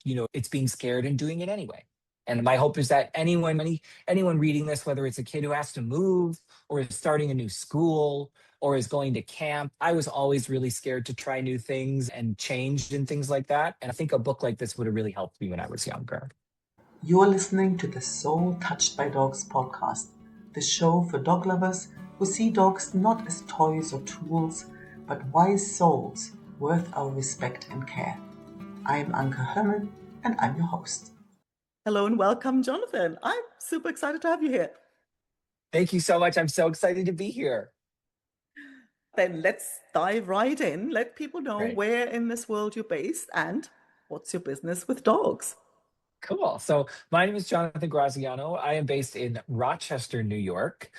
it's being scared and doing it anyway. And my hope is that anyone reading this, whether it's a kid who has to move or is starting a new school or is going to camp, I was always really scared to try new things and change and things like that. And I think a book like this would have really helped me when I was younger. You're listening to the Soul Touched by Dogs podcast, the show for dog lovers who see dogs not as toys or tools, but wise souls worth our respect and care. I'm Anke Herman, and I'm your host. Hello and welcome, Jonathan. I'm super excited to have you here. Thank you so much. I'm so excited to be here. Then let's dive right in. Let people know Great. where in this world you're based and what's your business with dogs. Cool. So my name is Jonathan Graziano. I am based in Rochester, New York,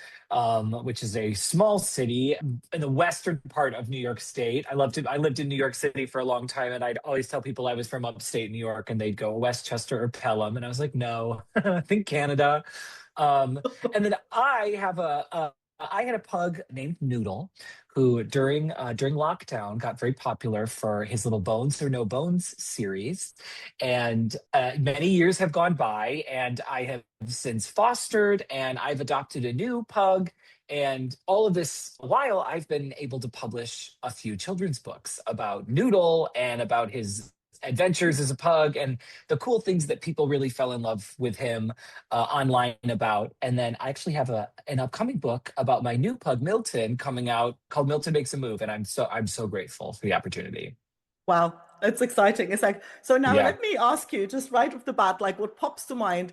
which is a small city in the western part of New York State. I lived in New York City for a long time, and I'd always tell people I was from upstate New York, and they'd go Westchester or Pelham, and I was like, no, I think Canada. And then I had a pug named Noodle, who during lockdown got very popular for his little Bones or No Bones series, and many years have gone by, and I have since fostered, and I've adopted a new pug. And all of this while, I've been able to publish a few children's books about Noodle and about his adventures as a pug and the cool things that people really fell in love with him online about. And then I actually have an upcoming book about my new pug Milton coming out called Milton Makes a Move, and I'm so grateful for the opportunity. Wow, it's exciting. It's like, so now Yeah. let me ask you just right off the bat, like what pops to mind,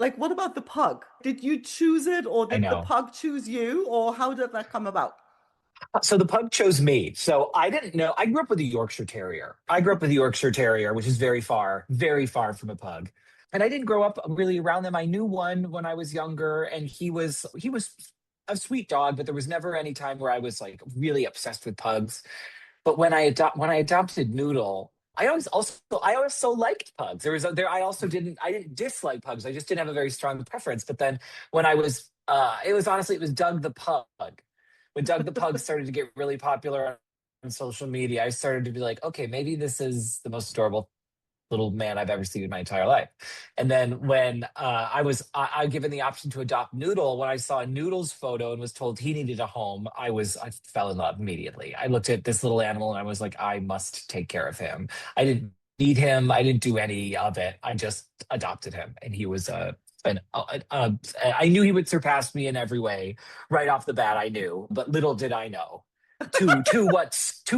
what about the pug? Did you choose it or I did the know. pug choose you or how did that come about? So the pug chose me. So I didn't know. I grew up with a Yorkshire Terrier. Which is very far from a pug. And I didn't grow up really around them. I knew one when I was younger, and he was a sweet dog, but there was never any time where I was like really obsessed with pugs. But when I adopted Noodle, I also liked pugs. I didn't dislike pugs. I just didn't have a very strong preference. But then when I was it was Doug the Pug. When Doug the Pug started to get really popular on social media, I started to be like, okay, maybe this is the most adorable little man I've ever seen in my entire life. And then when I given the option to adopt Noodle, when I saw Noodle's photo and was told he needed a home, I fell in love immediately. I looked at this little animal and I was like, I must take care of him. I didn't need him. I didn't do any of it. I just adopted him, and he was I knew he would surpass me in every way right off the bat. I knew, but little did I know to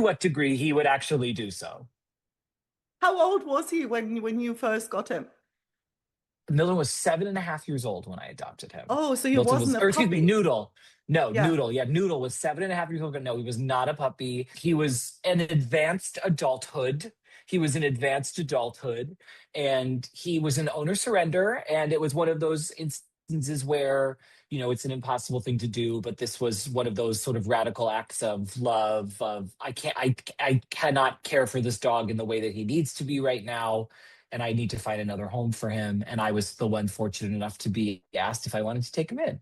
what degree he would actually do so. How old was he when you first got him? Milton was 7.5 years old when I adopted him. Oh, so he Milton wasn't a or excuse me, puppy. Noodle. No, Yeah. Noodle. Yeah, Noodle was 7.5 years old. No, he was not a puppy. He was an advanced adulthood. And he was an owner surrender. And it was one of those instances where, it's an impossible thing to do, but this was one of those sort of radical acts of love of I cannot care for this dog in the way that he needs to be right now, and I need to find another home for him. And I was the one fortunate enough to be asked if I wanted to take him in.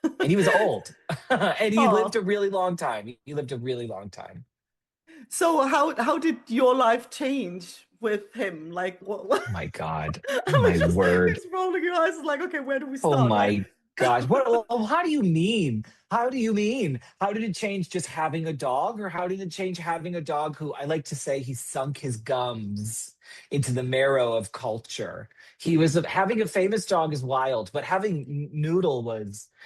And he was old. And he Aw. lived a really long time. He lived a really long time. So how did your life change with him? Like what? Oh my God. Oh I was my just word. rolling your eyes like, okay, where do we Oh start? Right? my gosh. How do you mean? How do you mean? How did it change just having a dog, or how did it change having a dog who, I like to say, he sunk his gums into the marrow of culture? Having a famous dog is wild, but having Noodle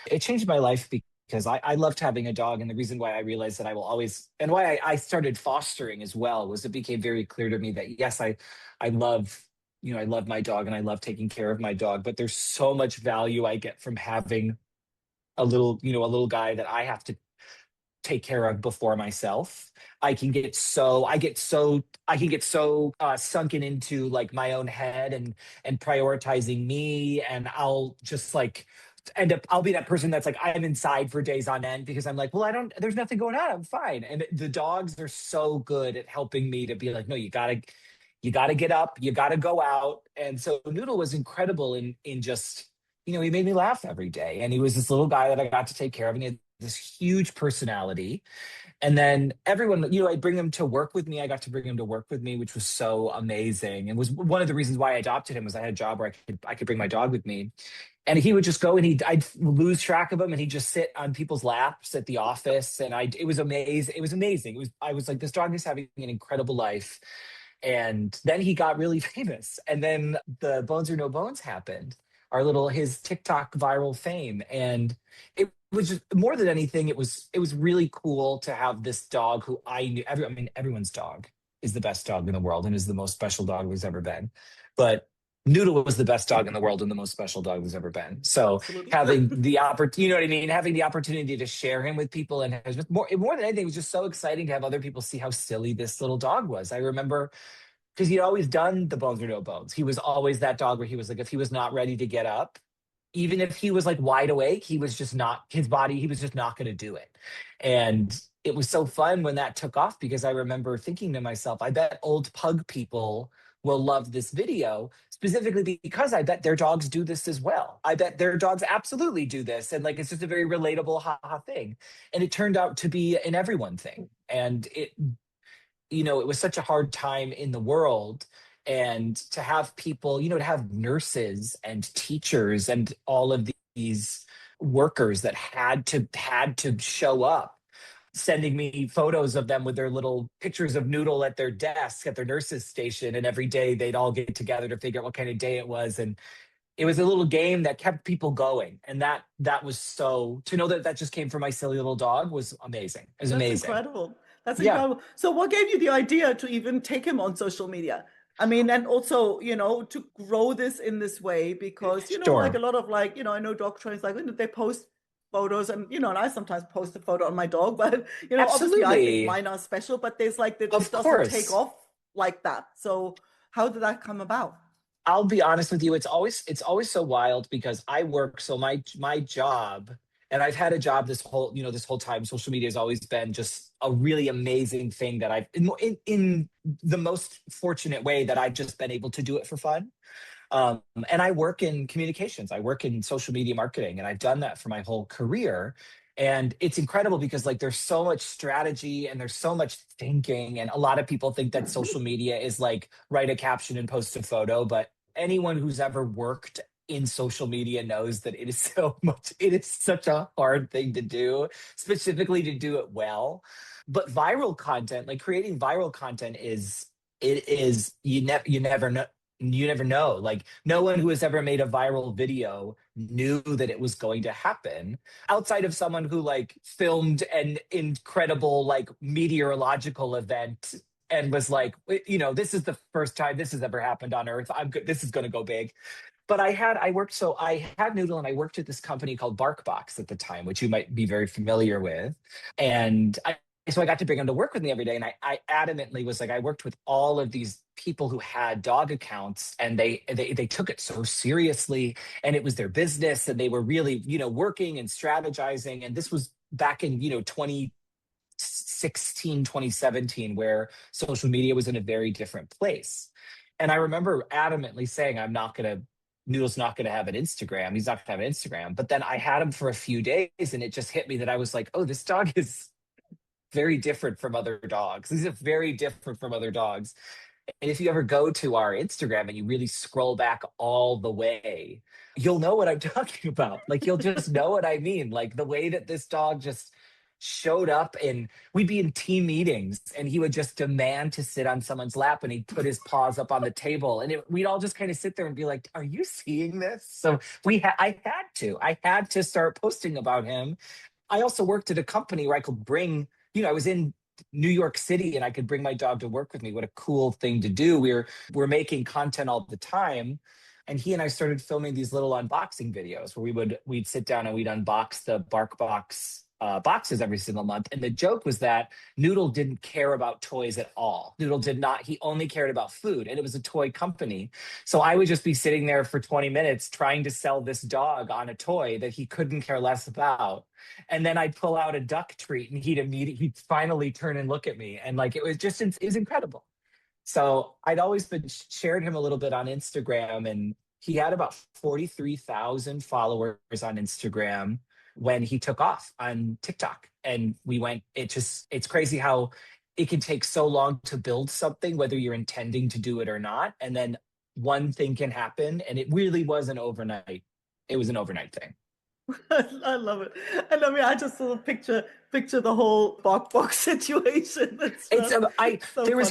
it changed my life because I loved having a dog. And the reason why I realized that I will always, and why I started fostering as well, was it became very clear to me that yes, I love I love my dog and I love taking care of my dog, but there's so much value I get from having a little guy that I have to take care of before myself. I can get so sunken into like my own head and prioritizing me, and I'll just like I'll be that person that's like, I'm inside for days on end because I'm like, well, there's nothing going on. I'm fine. And the dogs are so good at helping me to be like, no, you gotta get up, you gotta go out. And so Noodle was incredible in just, he made me laugh every day. And he was this little guy that I got to take care of. And he had this huge personality. And then everyone, I'd bring him to work with me. I got to bring him to work with me, which was so amazing. And was one of the reasons why I adopted him was I had a job where I could bring my dog with me. And he would just go and I'd lose track of him and he'd just sit on people's laps at the office. And it was amazing. It was amazing. I was like, this dog is having an incredible life. And then he got really famous. And then the Bones or No Bones happened, his TikTok viral fame. And it was just more than anything, it was really cool to have this dog who I knew. Everyone's dog is the best dog in the world and is the most special dog there's ever been. But Noodle was the best dog in the world and the most special dog there's ever been. So Absolutely. having the opportunity, you know what I mean? Having the opportunity to share him with people, and it was just more than anything, it was just so exciting to have other people see how silly this little dog was. I remember because he'd always done the Bones or No Bones. He was always that dog where he was like, if he was not ready to get up, even if he was like wide awake, he was just not, his body, he was just not going to do it. And it was so fun when that took off, because I remember thinking to myself, I bet old pug people will love this video, specifically because I bet their dogs do this as well. I bet their dogs absolutely do this. And like, it's just a very relatable ha-ha thing. And it turned out to be an everyone thing. And it was such a hard time in the world. And to have people, to have nurses and teachers and all of these workers that had to show up, sending me photos of them with their little pictures of Noodle at their desk at their nurses station. And every day they'd all get together to figure out what kind of day it was. And it was a little game that kept people going. And that was to know that just came from my silly little dog was amazing. It was amazing. Incredible. That's Yeah. incredible. So what gave you the idea to even take him on social media? I mean, and also, to grow this in this way, because, Sure. like a lot of I know dog trainers, like, they post photos and, and I sometimes post a photo on my dog, but, obviously I think mine are special, but there's like, it doesn't take off like that. So how did that come about? I'll be honest with you. It's always so wild because I work. So my job, and I've had a job this whole time. Social media has always been just a really amazing thing that I've in the most fortunate way that I've just been able to do it for fun. And I work in communications. I work in social media marketing, and I've done that for my whole career. And it's incredible because like there's so much strategy and there's so much thinking. And a lot of people think that social media is like write a caption and post a photo. But anyone who's ever worked in social media knows that it is such a hard thing to do, specifically to do it well. But viral content, like creating viral content you never know. You never know. Like no one who has ever made a viral video knew that it was going to happen outside of someone who like filmed an incredible like meteorological event and was like, this is the first time this has ever happened on Earth. I'm good. This is going to go big. But I had Noodle, and I worked at this company called BarkBox at the time, which you might be very familiar with. And so I got to bring him to work with me every day. And I adamantly was like, I worked with all of these people who had dog accounts, and they took it so seriously, and it was their business, and they were really, working and strategizing. And this was back in, 2016, 2017, where social media was in a very different place. And I remember adamantly saying, Noodle's not going to have an Instagram. He's not going to have an Instagram. But then I had him for a few days, and it just hit me that I was like, oh, this dog is very different from other dogs. These are very different from other dogs. And if you ever go to our Instagram and you really scroll back all the way, you'll know what I'm talking about. Like, you'll just know what I mean. Like the way that this dog just showed up, and we'd be in team meetings and he would just demand to sit on someone's lap, and he'd put his paws up on the table, and we'd all just kind of sit there and be like, are you seeing this? So I had to start posting about him. I also worked at a company where I could bring, I was in New York City and I could bring my dog to work with me. What a cool thing to do. We're making content all the time. And he and I started filming these little unboxing videos where we'd sit down and we'd unbox the BarkBox boxes every single month. And the joke was that Noodle didn't care about toys at all. Noodle did not. He only cared about food, and it was a toy company. So I would just be sitting there for 20 minutes trying to sell this dog on a toy that he couldn't care less about. And then I'd pull out a duck treat, and he'd finally turn and look at me. And like, it was incredible. So I'd always been shared him a little bit on Instagram, and he had about 43,000 followers on Instagram. when he took off on TikTok. And it's crazy how it can take so long to build something, whether you're intending to do it or not. And then one thing can happen, and it really was an overnight. It was an overnight thing. I love it. And I mean, I just sort of picture the whole BarkBox situation.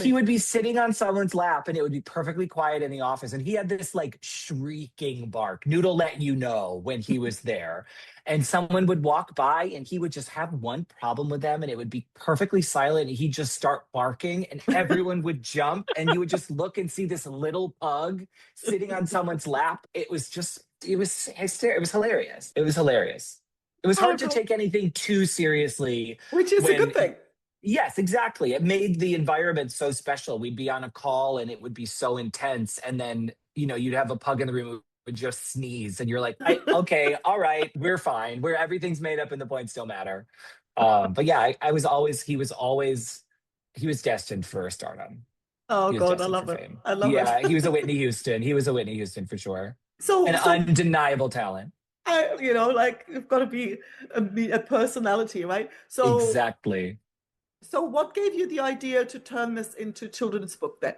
He would be sitting on someone's lap and it would be perfectly quiet in the office. And he had this like shrieking bark. Noodle let you know when he was there. And someone would walk by and he would just have one problem with them and it would be perfectly silent. And he'd just start barking and everyone would jump and you would just look and see this little pug sitting on someone's lap. It was hilarious. It was hilarious. It was hard to take anything too seriously. Which is a good thing. Yes, exactly. It made the environment so special. We'd be on a call and it would be so intense. And then, you'd have a pug in the room who would just sneeze. And you're like, okay, all right, we're fine. Everything's made up and the points don't matter. But yeah, he was destined for a stardom. Oh God, I love it. I love it. Yeah, he was a Whitney Houston. He was a Whitney Houston for sure. An undeniable talent. You've got to be a personality, right? So exactly. So what gave you the idea to turn this into children's book then?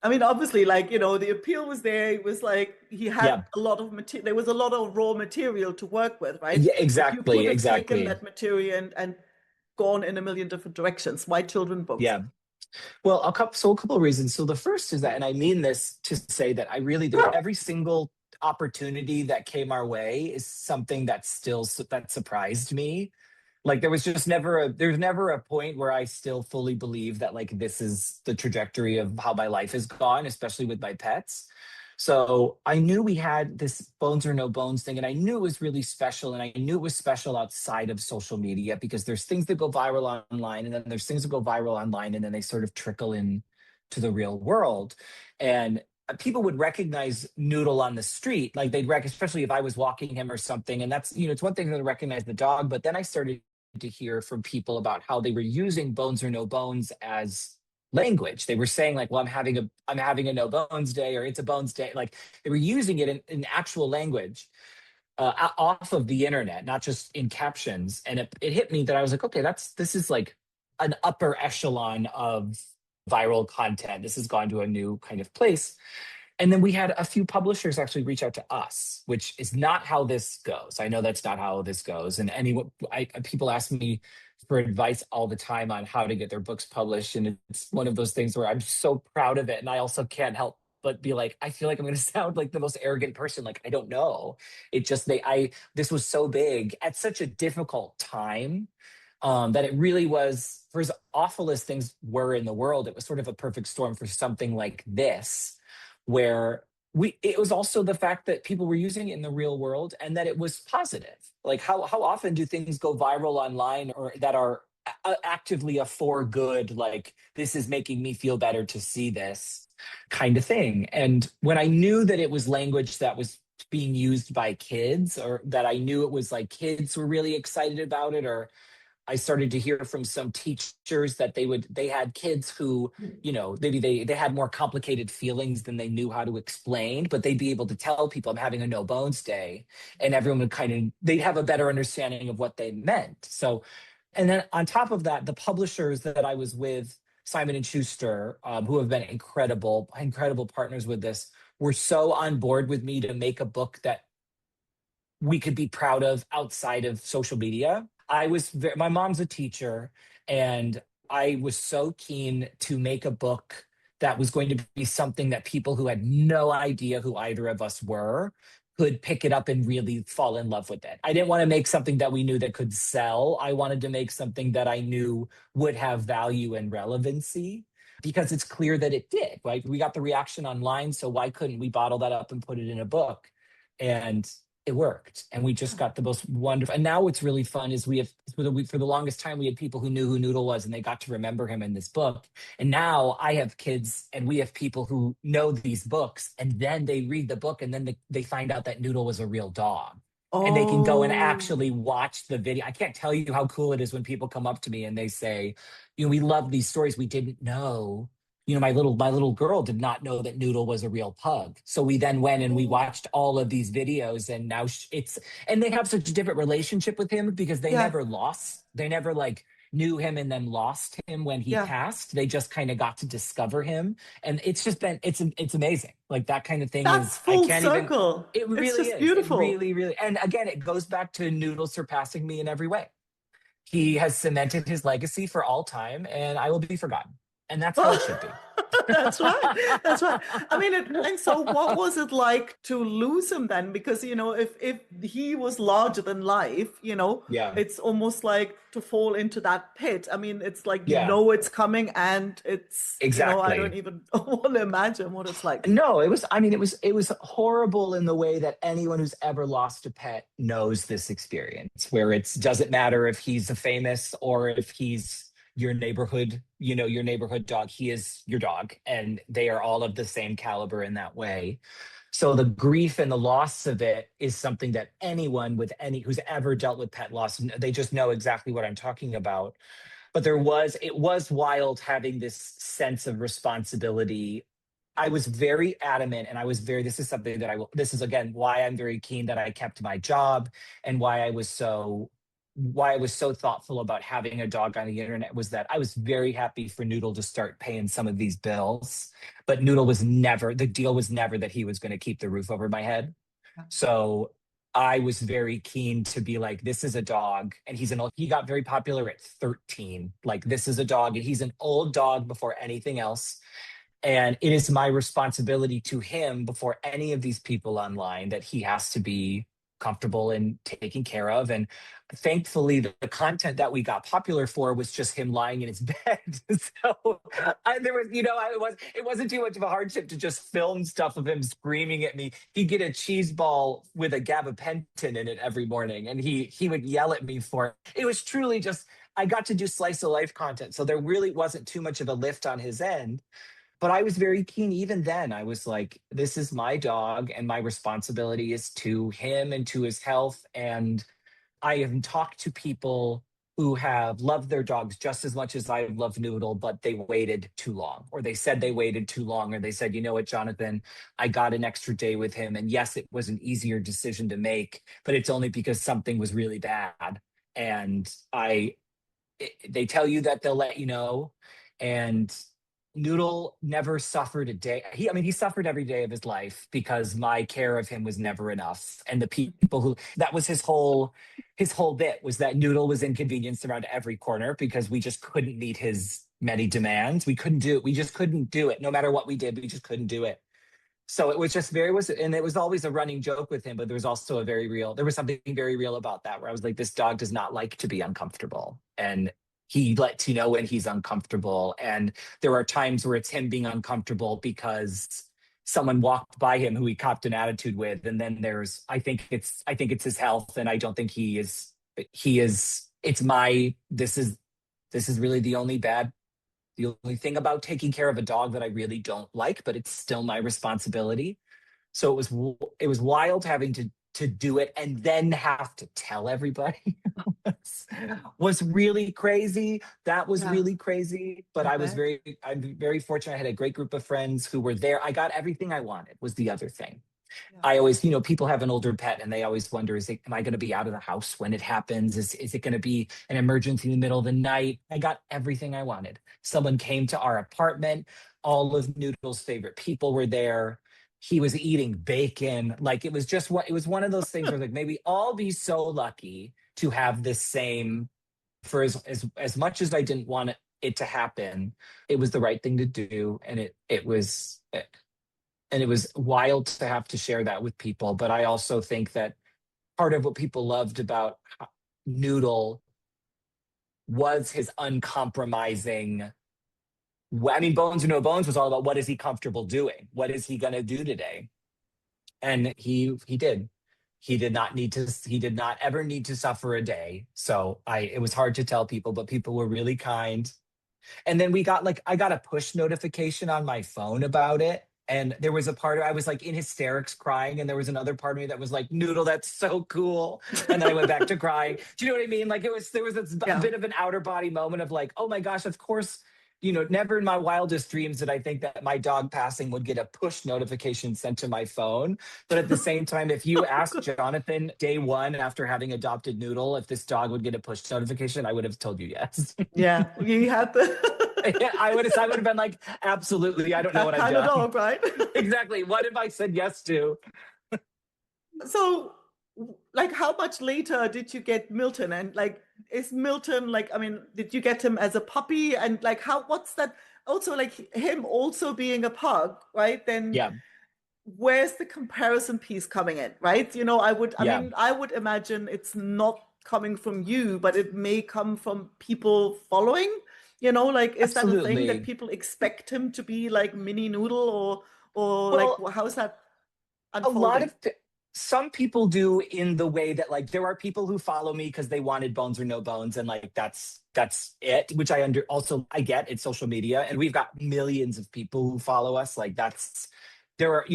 I mean, obviously, the appeal was there. It was like he had a lot of material. There was a lot of raw material to work with, right? Yeah, exactly. You could have taken that material and gone in a million different directions. Why children books? Yeah. Well, a couple of reasons. So the first is that, and I mean this to say that every single opportunity that came our way is something that surprised me. Like there's never a point where I still fully believe that like this is the trajectory of how my life has gone, especially with my pets. So I knew we had this bones or no bones thing, and I knew it was really special, and I knew it was special outside of social media because there's things that go viral online, and then there's things that go viral online, and then they sort of trickle in to the real world. And people would recognize Noodle on the street, like especially if I was walking him or something. And that's, it's one thing to recognize the dog, but then I started to hear from people about how they were using bones or no bones as language. They were saying like, well, I'm having a no bones day, or it's a bones day. Like they were using it in actual language off of the internet, not just in captions. And it hit me that I was like, okay, this is like an upper echelon of viral content. This has gone to a new kind of place. And then we had a few publishers actually reach out to us, which is not how this goes. I know that's not how this goes. And people ask me for advice all the time on how to get their books published. And it's one of those things where I'm so proud of it. And I also can't help but be like, I feel like I'm going to sound like the most arrogant person. Like, I don't know. This was so big at such a difficult time. That it really was, for as awful as things were in the world, it was sort of a perfect storm for something like this, where it was also the fact that people were using it in the real world and that it was positive. Like how often do things go viral online or that are actively a for good, like this is making me feel better to see this kind of thing. And when I knew that it was language that was being used by kids, or that I knew it was like kids were really excited about it, or I started to hear from some teachers that they had kids who, maybe they had more complicated feelings than they knew how to explain, but they'd be able to tell people I'm having a no bones day, and everyone would they'd have a better understanding of what they meant. So, and then on top of that, the publishers that I was with, Simon & Schuster, who have been incredible partners with this, were so on board with me to make a book that we could be proud of outside of social media. My mom's a teacher, and I was so keen to make a book that was going to be something that people who had no idea who either of us were could pick it up and really fall in love with it. I didn't want to make something that we knew that could sell. I wanted to make something that I knew would have value and relevancy, because it's clear that it did, right? We got the reaction online, so why couldn't we bottle that up and put it in a book? And it worked, and we just got the most wonderful. And now what's really fun is we have, for the longest time, we had people who knew who Noodle was, and they got to remember him in this book. And now I have kids, and we have people who know these books, and then they read the book, and then they find out that Noodle was a real dog. Oh. And they can go and actually watch the video. I can't tell you how cool it is when people come up to me and they say, we love these stories. We didn't know my little girl did not know that Noodle was a real pug. So we then went and we watched all of these videos, and now and they have such a different relationship with him because they never like knew him and then lost him when he passed. They just kind of got to discover him, and it's just been it's amazing. Like that kind of thing That's is full I can't circle. even. It really It's just is. beautiful. It really, really. And again, it goes back to Noodle surpassing me in every way. He has cemented his legacy for all time, and I will be forgotten. And that's how it should be. That's right. That's right. I mean, and so what was it like to lose him then? Because, if he was larger than life, it's almost like to fall into that pit. I mean, it's like, it's coming, and it's, exactly. I don't even want to imagine what it's like. No, it was horrible in the way that anyone who's ever lost a pet knows this experience, where it doesn't matter if he's a famous or if he's your neighborhood dog. He is your dog, and they are all of the same caliber in that way. So the grief and the loss of it is something that anyone who's ever dealt with pet loss, they just know exactly what I'm talking about. But it was wild having this sense of responsibility. I was very adamant, and this is something that this is again why I'm very keen that I kept my job, and why I was so thoughtful about having a dog on the internet, was that I was very happy for Noodle to start paying some of these bills. But the deal was never that he was going to keep the roof over my head. So I was very keen to be like, this is a dog, and he got very popular at 13. Like, this is a dog, and he's an old dog before anything else. And it is my responsibility to him before any of these people online that he has to be comfortable and taken care of. And thankfully, the content that we got popular for was just him lying in his bed. So it wasn't too much of a hardship to just film stuff of him screaming at me. He'd get a cheese ball with a gabapentin in it every morning, and he would yell at me for it. It was truly just, I got to do slice of life content. So there really wasn't too much of a lift on his end. But I was very keen. Even then, I was like, this is my dog, and my responsibility is to him and to his health. And I have talked to people who have loved their dogs just as much as I love Noodle, but they waited too long, or they said they waited too long, or they said, you know what, Jonathan, I got an extra day with him. And yes, it was an easier decision to make, but it's only because something was really bad. And they tell you that they'll let you know. And Noodle never suffered a day. He suffered every day of his life because my care of him was never enough. And the people that was his whole bit, was that Noodle was inconvenienced around every corner because we just couldn't meet his many demands. We couldn't do it. We just couldn't do it. No matter what we did, we just couldn't do it. So it was just and it was always a running joke with him, but there was also there was something very real about that, where I was like, this dog does not like to be uncomfortable. And he lets you know when he's uncomfortable. And there are times where it's him being uncomfortable because someone walked by him who he copped an attitude with. And then I think it's his health. And I don't think this is really the only thing about taking care of a dog that I really don't like, but it's still my responsibility. So it was wild having to do it and then have to tell everybody. was really crazy. That was really crazy. But I'm very fortunate. I had a great group of friends who were there. I got everything I wanted, was the other thing. Yeah. I always, people have an older pet and they always wonder, am I going to be out of the house when it happens? Is it going to be an emergency in the middle of the night? I got everything I wanted. Someone came to our apartment. All of Noodle's favorite people were there. He was eating bacon. Like, it was one of those things where like, maybe all be so lucky to have this same, for as much as I didn't want it to happen, it was the right thing to do. And it was wild to have to share that with people. But I also think that part of what people loved about Noodle was his uncompromising. Bones or No Bones was all about, what is he comfortable doing? What is he going to do today? And he did. He did not ever need to suffer a day. So it was hard to tell people, but people were really kind. And then I got a push notification on my phone about it. And there was a part I was like in hysterics crying. And there was another part of me that was like, Noodle, that's so cool. And then I went back to crying. Do you know what I mean? Like, there was a bit of an outer body moment of like, oh my gosh, of course never in my wildest dreams did I think that my dog passing would get a push notification sent to my phone. But at the same time, if you asked Jonathan day one after having adopted Noodle if this dog would get a push notification, I would have told you yes. Yeah, you had the Yeah, I would have been like, absolutely. I don't know that what I've kind of done. dog, right? Exactly. What have I said yes to? So, like, how much later did you get Milton? And like, is Milton like, I mean, did you get him as a puppy? And like, what's that? Also, like him also being a pug, right? Then Yeah. where's the comparison piece coming in, right? Yeah. I would imagine it's not coming from you, but it may come from people following, like, is that a thing that Absolutely. people expect him to be like mini Noodle or like, Well, how's that a lot unfolding? of some people do in the way that like there are people who follow me because they wanted bones or no bones, and like that's it, which I get, it's social media and we've got millions of people who follow us. Like there are,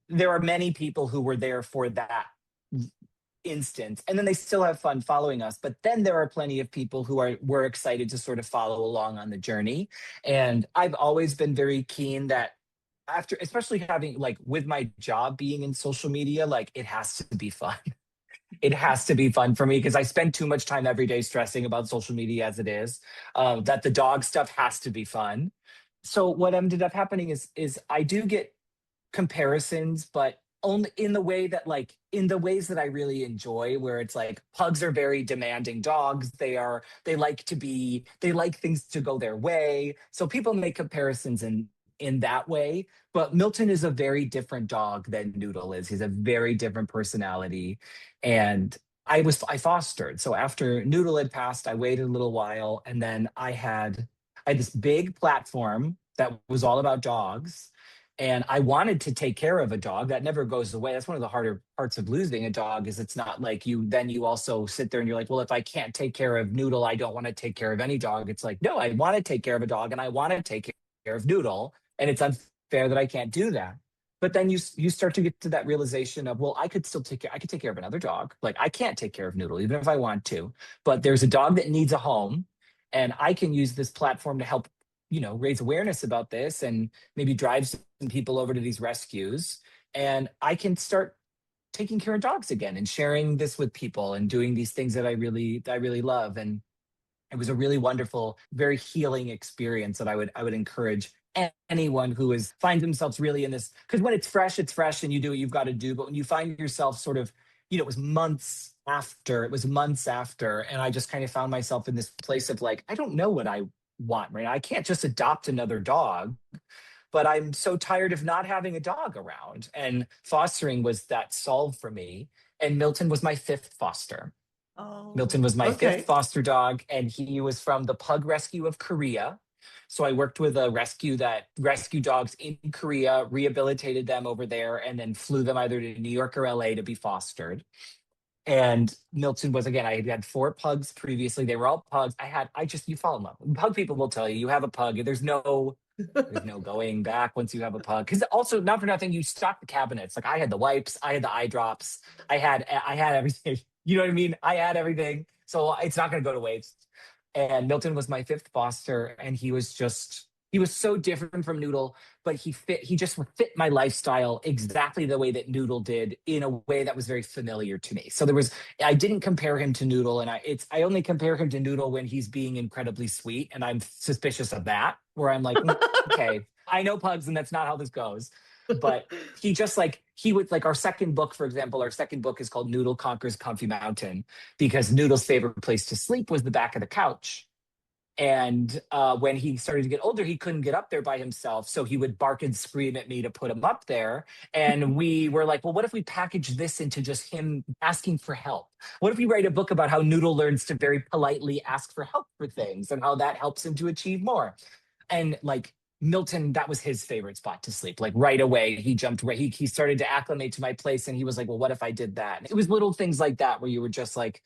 there are many people who were there for that instance, and then they still have fun following us. But then there are plenty of people who were excited to sort of follow along on the journey. And I've always been very keen that after, especially having like with my job being in social media, like it has to be fun. It has to be fun for me because I spend too much time every day stressing about social media as it is. That the dog stuff has to be fun. So what ended up happening is I do get comparisons, but only in the way that like in the ways that I really enjoy, where it's like pugs are very demanding dogs. They like things to go their way. So people make comparisons in that way. But Milton is a very different dog than Noodle is. He's a very different personality. And I fostered. So after Noodle had passed, I waited a little while, and then I had this big platform that was all about dogs, and I wanted to take care of a dog. That never goes away. That's one of the harder parts of losing a dog, is it's not like you also sit there and you're like, well, if I can't take care of Noodle, I don't want to take care of any dog. It's like, no, I want to take care of a dog and I want to take care of Noodle. And it's unfair that I can't do that. But then you start to get to that realization of, well, I could take care of another dog. Like I can't take care of Noodle, even if I want to. But there's a dog that needs a home, and I can use this platform to help, raise awareness about this and maybe drive some people over to these rescues. And I can start taking care of dogs again and sharing this with people and doing these things that I really love. And it was a really wonderful, very healing experience that I would encourage anyone who finds themselves really in this, because when it's fresh and you do what you've got to do. But when you find yourself sort of, it was months after, and I just kind of found myself in this place of like, I don't know what I want right now. I can't just adopt another dog, but I'm so tired of not having a dog around. And fostering was that solve for me. And Milton was my fifth foster. Milton Oh, was my fifth okay. foster dog, and he was from the Pug Rescue of Korea. So I worked with a rescue that rescued dogs in Korea, rehabilitated them over there, and then flew them either to New York or LA to be fostered. And Milton was, again, I had four pugs previously. They were all pugs. You fall in love. Pug people will tell you have a pug. There's no going back once you have a pug. Because also, not for nothing, you stock the cabinets. Like I had the wipes, I had the eye drops, I had everything. You know what I mean? I had everything. So it's not going to go to waste. And Milton was my fifth foster, and he was so different from Noodle, but he just fit my lifestyle exactly the way that Noodle did, in a way that was very familiar to me. So I didn't compare him to Noodle, and I only compare him to Noodle when he's being incredibly sweet, and I'm suspicious of that, where I'm like, okay, I know pugs and that's not how this goes. But he would, like, our second book, for example, our second book is called Noodle Conquers Comfy Mountain, because Noodle's favorite place to sleep was the back of the couch. And when he started to get older, he couldn't get up there by himself. So he would bark and scream at me to put him up there. And we were like, well, what if we package this into just him asking for help? What if we write a book about how Noodle learns to very politely ask for help for things and how that helps him to achieve more? And like Milton, that was his favorite spot to sleep. Like right away, he jumped right. He started to acclimate to my place, and he was like, well, what if I did that? And it was little things like that where you were just like,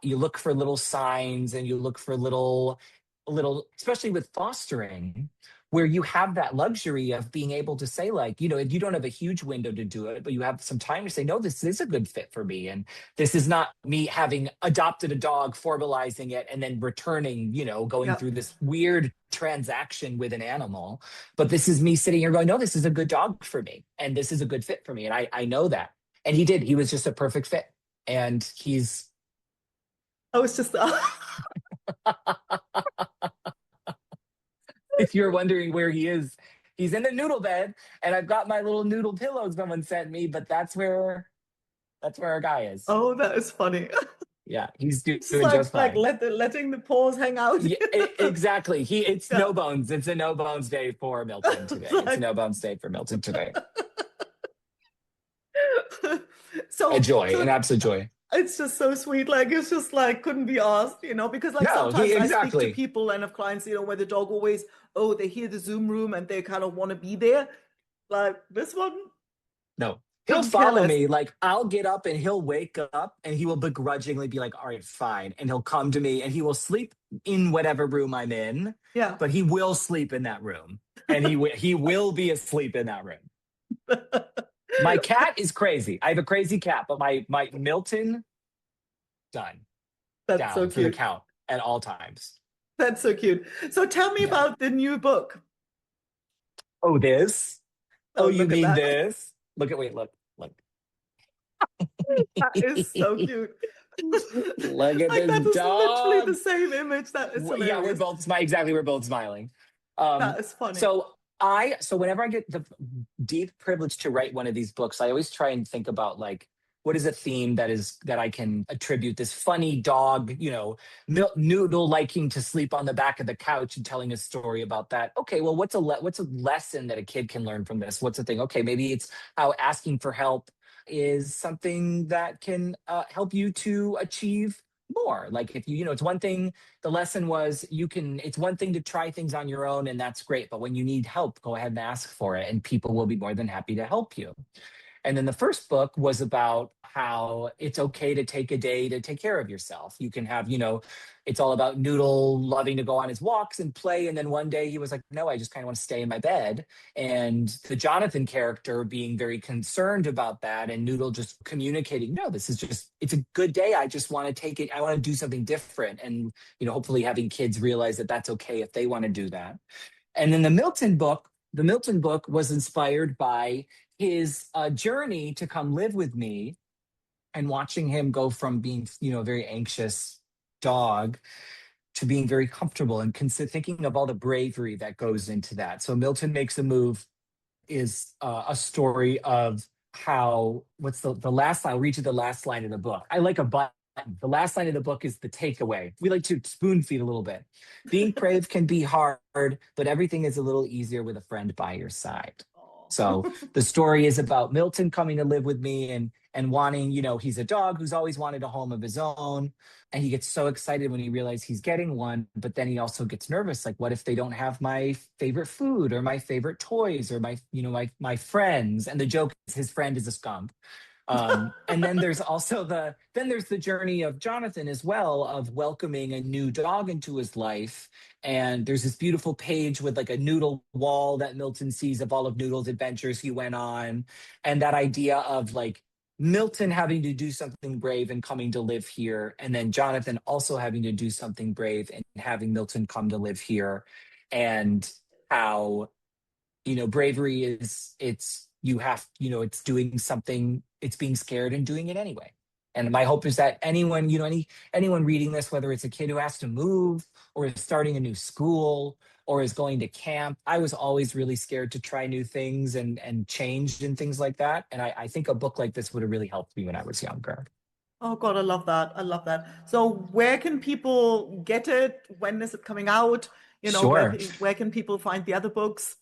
you look for little signs, and you look for little, especially with fostering, where you have that luxury of being able to say, like, you know, you don't have a huge window to do it, but you have some time to say, no, this is a good fit for me. And this is not me having adopted a dog, formalizing it, and then returning, you know, going through this weird transaction with an animal. But this is me sitting here going, no, this is a good dog for me. And this is a good fit for me. And I know that. And he did. He was just a perfect fit. And he's. I was just. If you're wondering where he is, he's in the Noodle bed, and I've got my little Noodle pillows someone sent me, but that's where our guy is. Oh, that is funny. Yeah, he's doing just just fine. Letting the paws hang out. Yeah, exactly. It's no bones. It's a no bones day for Milton today. It's a no bones day for Milton today. So a joy, an absolute joy. It's just so sweet. Like, it's just like, couldn't be asked, you know, because like sometimes I speak to people and of clients, you know, where the dog always, they hear the Zoom room and they kind of want to be there. Like this one. No, he'll follow me. Like, I'll get up and he'll wake up and he will begrudgingly be like, all right, fine. And he'll come to me and he will sleep in whatever room I'm in. Yeah. But he will sleep in that room. And he will be asleep in that room. My cat is crazy. I have a crazy cat, but my Milton, done. That's down so cute. for the count at all times. That's so cute. So tell me about the new book. Oh, this? Oh, you mean this? Look. That is so cute. Look at like, this that is dog. literally the same image. That is hilarious. Yeah, we're both smiling. That is funny. So whenever I get the deep privilege to write one of these books, I always try and think about, like, what is a theme that I can attribute this funny dog, you know, Noodle liking to sleep on the back of the couch and telling a story about that. Okay, well, what's a lesson that a kid can learn from this? What's the thing? Okay, maybe it's how asking for help is something that can help you to achieve more. Like, if you know, it's one thing, the lesson was it's one thing to try things on your own, and that's great. But when you need help, go ahead and ask for it, and people will be more than happy to help you. And then the first book was about how it's okay to take a day to take care of yourself. You can have, you know, it's all about Noodle loving to go on his walks and play. And then one day he was like, no, I just kind of want to stay in my bed. And the Jonathan character being very concerned about that, and Noodle just communicating, no, it's a good day. I just want to take it. I want to do something different. And, you know, hopefully having kids realize that that's okay if they want to do that. And then the Milton book was inspired by his journey to come live with me, and watching him go from being, you know, a very anxious dog to being very comfortable, and thinking of all the bravery that goes into that. So Milton Makes a Move is a story of how, what's the last line? I'll read you the last line of the book. I like a button. The last line of the book is the takeaway. We like to spoon feed a little bit. Being brave can be hard, but everything is a little easier with a friend by your side. So the story is about Milton coming to live with me and wanting, you know, he's a dog who's always wanted a home of his own. And he gets so excited when he realizes he's getting one, but then he also gets nervous. Like, what if they don't have my favorite food or my favorite toys or my friends? And the joke is his friend is a skunk. And then there's also the journey of Jonathan as well, of welcoming a new dog into his life. And there's this beautiful page with like a Noodle wall that Milton sees of all of Noodle's adventures he went on. And that idea of like Milton having to do something brave and coming to live here. And then Jonathan also having to do something brave and having Milton come to live here. And how, you know, bravery is, it's doing something, it's being scared and doing it anyway. And my hope is that anyone reading this, whether it's a kid who has to move or is starting a new school or is going to camp, I was always really scared to try new things and change and things like that. And I think a book like this would have really helped me when I was younger. Oh God, I love that. I love that. So where can people get it? When is it coming out? You know, Sure. where can people find the other books?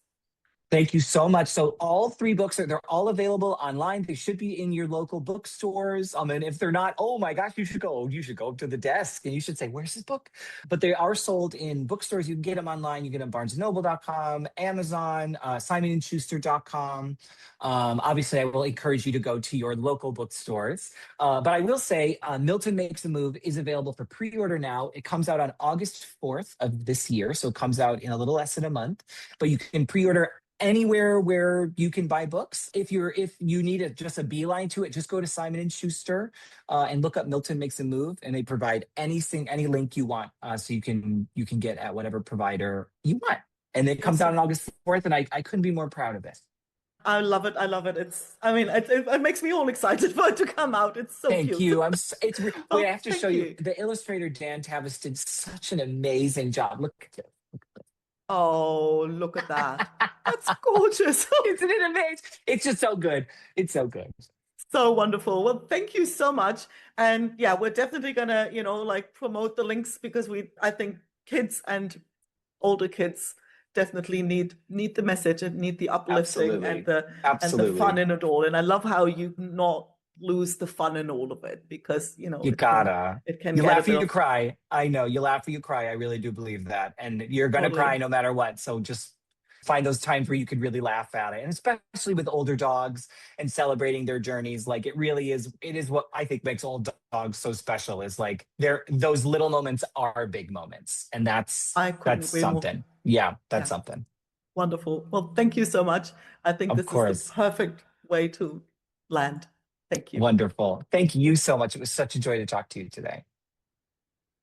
Thank you so much. So all three books they're all available online. They should be in your local bookstores. And if they're not, oh my gosh, you should go up to the desk and you should say, where's this book? But they are sold in bookstores. You can get them online. You get them barnesandnoble.com, Amazon, simonandschuster.com. Obviously, I will encourage you to go to your local bookstores. But I will say Milton Makes a Move is available for pre-order now. It comes out on August 4th of this year. So it comes out in a little less than a month. But you can pre-order anywhere where you can buy books. If you need just a beeline to it, just go to Simon and Schuster and look up Milton Makes a Move, and they provide any link you want, so you can get at whatever provider you want. And it comes out on August 4th, and I couldn't be more proud of it. I love it. I love it. It makes me all excited for it to come out. It's so cute. Thank you. I have to show you. The illustrator Dan Tavis did such an amazing job. Look at it. Oh, look at that. That's gorgeous. Isn't it amazing? It's just so good. It's so good. So wonderful. Well, thank you so much. And yeah, we're definitely gonna, promote the links because I think kids and older kids definitely need the message and need the uplifting and the fun in it all. And I love how you not lose the fun in all of it because you laugh or you cry. I know you laugh or you cry. I really do believe that, and you're gonna cry no matter what. So just find those times where you could really laugh at it, and especially with older dogs and celebrating their journeys. Like it is what I think makes old dogs so special. Is like those little moments are big moments, and that's something. Yeah, that's something. Wonderful. Well, thank you so much. I think this is the perfect way to land. Thank you. Wonderful. Thank you so much. It was such a joy to talk to you today.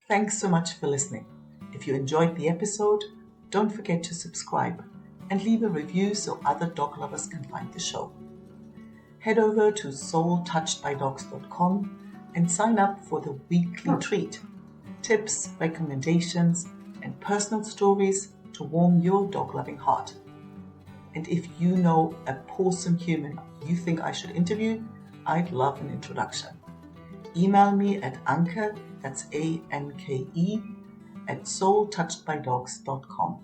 Thanks so much for listening. If you enjoyed the episode, don't forget to subscribe and leave a review so other dog lovers can find the show. Head over to soultouchedbydogs.com and sign up for the weekly treat. Tips, recommendations, and personal stories to warm your dog-loving heart. And if you know a awesome human you think I should interview, I'd love an introduction. Email me at Anke, that's ANKE, @soultouchedbydogs.com.